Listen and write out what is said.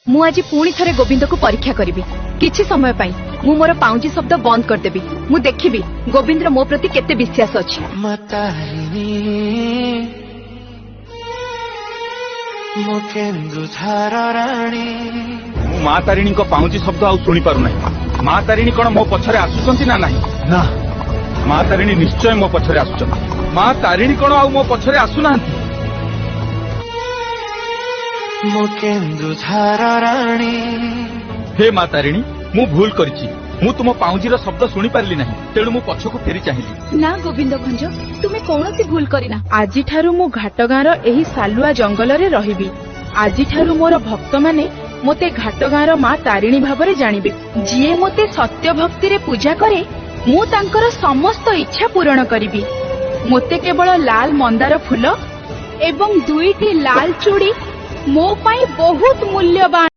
मु आज पुणी थरे गोविंद को परीक्षा करी किछि समय पाई मु मोर पाउंजी शब्द बंद करदेबी। मु देखिबी गोविंद मो प्रति केते विश्वास अछि। माँ तारिणी को पाउंजी शब्द आउ शुणी पारु नाही। माँ तारिणी कौन मो पछरे आसुचंती ना नाही? ना, माँ तारिणी निश्चय मो पछरे आसुचंती। माँ तारिणी कौन आउ मो पछरे आसुनांती? हे माँ तारिणी, मु भूल करिछि। मु तुम पाउंजीर शब्द शुणी पारली नाही, तेणु मु पछकु फेरी चाहिली। ना गोविंद भंज, तुमे कौनसी भूल करिना। आजि ठारू मु घाटगाँर एही सालुआ जंगल रे रहिबी। आजि ठारू मोर भक्त माने मोते घाटगाँर माँ तारिणी भाबरे जानिबे। जिए मोते सत्य भक्ति रे पूजा करे मु तांकर समस्त इच्छा पूरण करिबी। मोते केवल लाल मंदार फूल एवं दुईटी लाल चूड़ी मो पाई बहुत मूल्यवान।